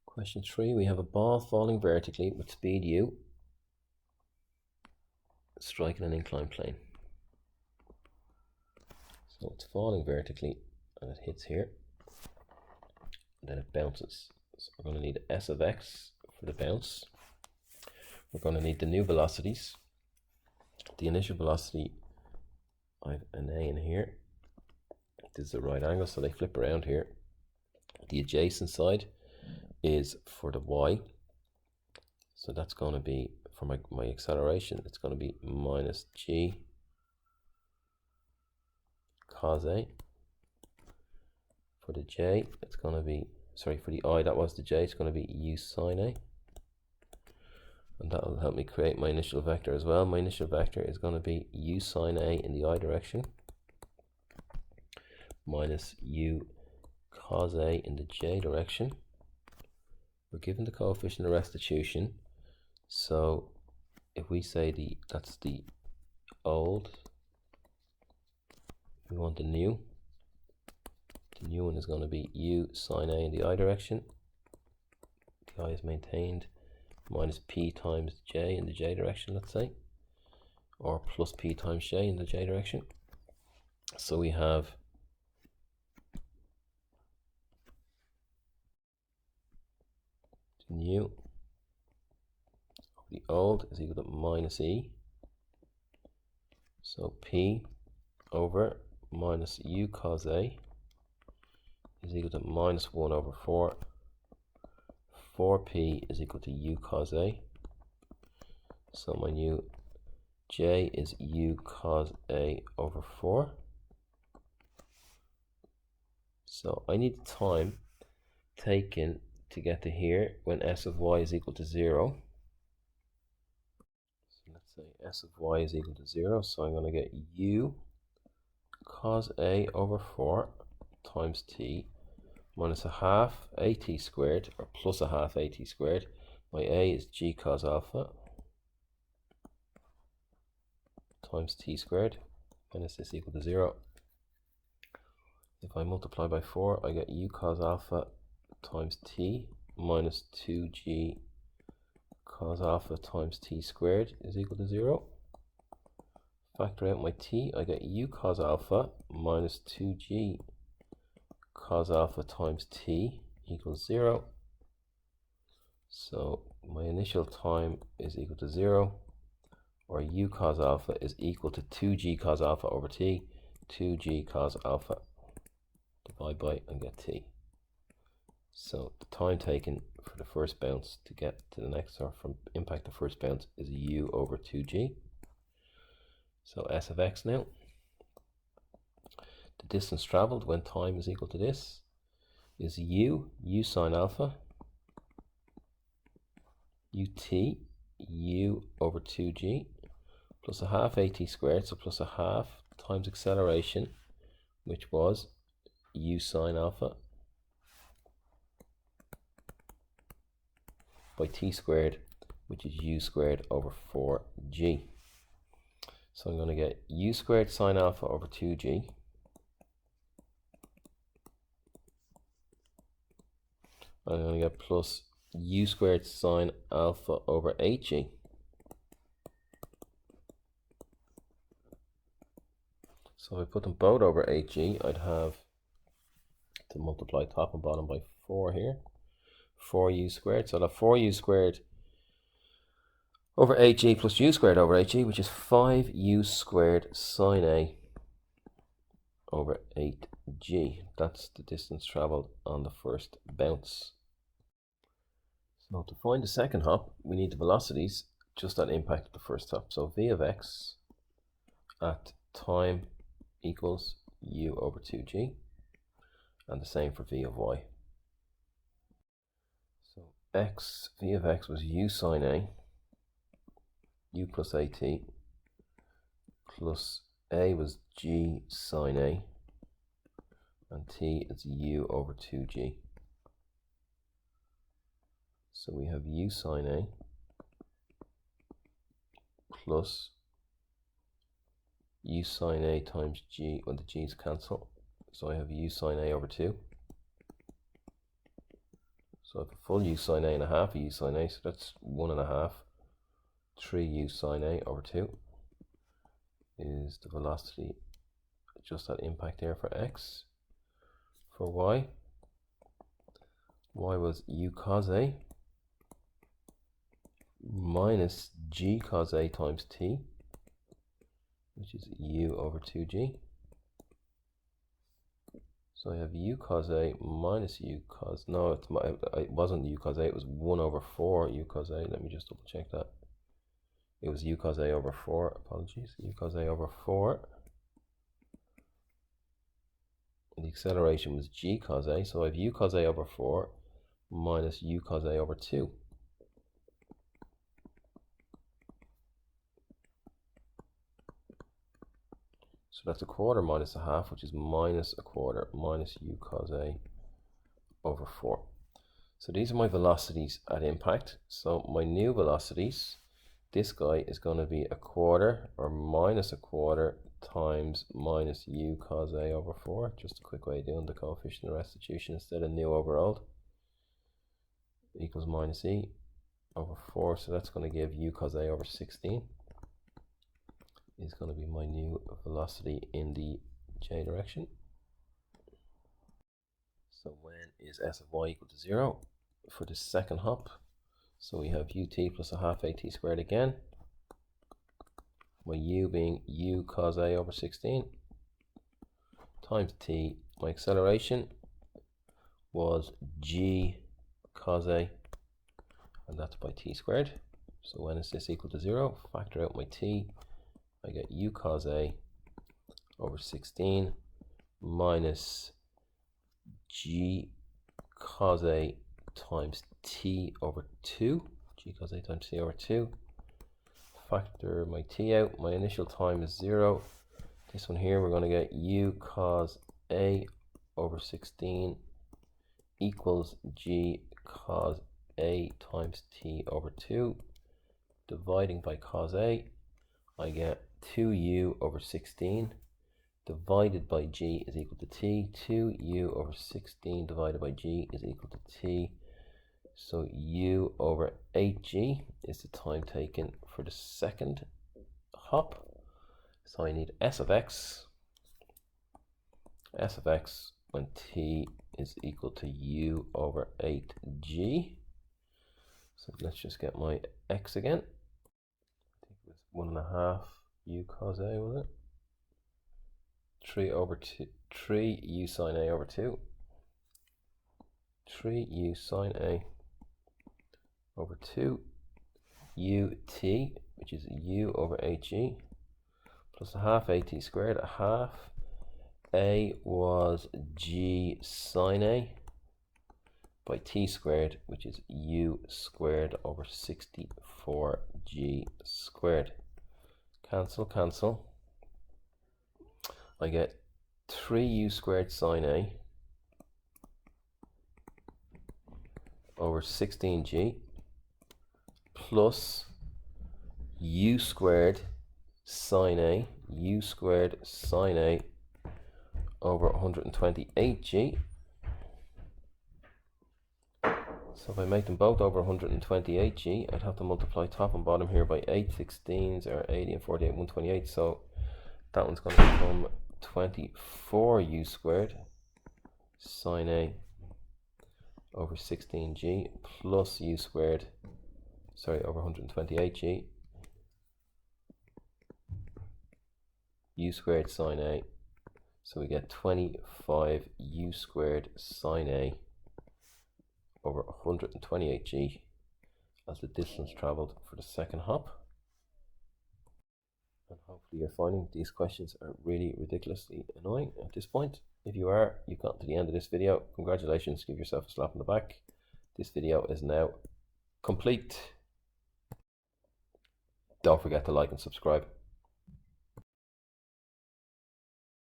Question 3, we have a ball falling vertically with speed u, striking an inclined plane. So it's falling vertically and it hits here, and then it bounces. So we're going to need s of x for the bounce. We're going to need the new velocities. The initial velocity, I have an a in here. This is a right angle, so they flip around here. The adjacent side is for the y, so that's going to be for my acceleration, it's going to be minus g cos a. For the j, it's going to be, sorry, for the I, that was the j, it's going to be u sine a, and that will help me create my initial vector as well. My initial vector is going to be u sine a in the I direction minus u cos a in the j direction. We're given the coefficient of restitution, so if we say that's the old, we want the new one is going to be u sine a in the I direction, the I is maintained, minus p times j in the j direction, let's say, or plus p times j in the j direction. So we have new, the old is equal to minus e, so p over minus u cos a is equal to minus 1 over 4. 4p is equal to u cos a, so my new j is u cos a over 4. So I need the time taken to get to here when s of y is equal to 0. So let's say s of y is equal to 0, so I'm going to get u cos a over 4 times t minus a half at squared, or plus a half at squared. My a is g cos alpha times t squared, and is this equal to 0. If I multiply by 4, I get u cos alpha times t minus 2g cos alpha times t squared is equal to 0. Factor out my t, I get u cos alpha minus 2g cos alpha times t equals 0. So my initial time is equal to 0, or u cos alpha is equal to 2g cos alpha over t, 2g cos alpha, divide by and get t. So the time taken for the first bounce to get to the next, or from impact to first bounce, is u over 2g. So s of x now. The distance traveled when time is equal to this is u sine alpha, ut, u over 2g, plus a half at squared, so plus a half times acceleration, which was u sine alpha, by t squared, which is u squared over 4g. So I'm going to get u squared sine alpha over 2g, I'm going to get plus u squared sine alpha over 8g. So if I put them both over 8g, I'd have to multiply top and bottom by 4 here. 4u squared, so I'll have 4u squared over 8g plus u squared over 8g, which is 5u squared sine a over 8g. That's the distance traveled on the first bounce. So to find the second hop, we need the velocities just at impact of the first hop. So v of x at time equals u over 2g, and the same for v of y. So v of x was u sine a, u plus at, plus a was g sine a, and t is u over 2g. So we have u sine a plus u sine a times g, when the g's cancel. So I have u sine a over 2. So I have a full u sine a and a half a u sine a, so that's 1.5. 3u sine a over 2 is the velocity, just that impact there for x. For y was u cos a minus g cos a times t, which is u over 2g. So I have u cos a minus u cos, no, it wasn't u cos a, it was 1 over 4 u cos a. Let me just double check that. It was u cos a over 4, apologies, u cos a over 4. The acceleration was g cos a, so I have u cos a over 4 minus u cos a over 2. So that's 1/4 minus 1/2, which is minus 1/4 minus u cos a over 4. So these are my velocities at impact. So my new velocities, this guy is going to be 1/4 or minus 1/4 times minus u cos a over 4. Just a quick way of doing the coefficient of restitution instead of new over old. Equals minus e over 4. So that's going to give u cos a over 16. Is going to be my new velocity in the j direction. So when is s of y equal to 0 for the second hop? So we have ut plus 1/2 at squared again. My u being u cos a over 16 times t. My acceleration was g cos a, and that's by t squared. So when is this equal to 0? Factor out my t. I get u cos a over 16 minus g cos a times t over 2. G cos a times t over 2. Factor my t out. My initial time is 0. This one here, we're going to get u cos a over 16 equals g cos a times t over 2. Dividing by cos a, I get 2u over 16 divided by g is equal to t. 2u over 16 divided by g is equal to t. So u over 8g is the time taken for the second hop. So I need s of x when t is equal to u over 8g. So let's just get my x again. I think it was 1.5 u cos a, was it? 3 u sine a over 2. 3 u sine a over 2 ut, which is u over 8g, plus 1/2 at squared. 1/2 a was g sine a by t squared, which is u squared over 64g squared. Cancel, cancel. I get 3u squared sine a over 16g plus u squared sine a over 128g. So if I make them both over 128g, I'd have to multiply top and bottom here by 8 16s, or 80 and 48, 128. So that one's going to become 24u squared sine a over 16g plus u squared, over 128g, u squared sine a. So we get 25u squared sine a over 128g as the distance traveled for the second hop. And hopefully you're finding these questions are really ridiculously annoying at this point. If you are, you've gotten to the end of this video. Congratulations, give yourself a slap on the back. This video is now complete. Don't forget to like and subscribe.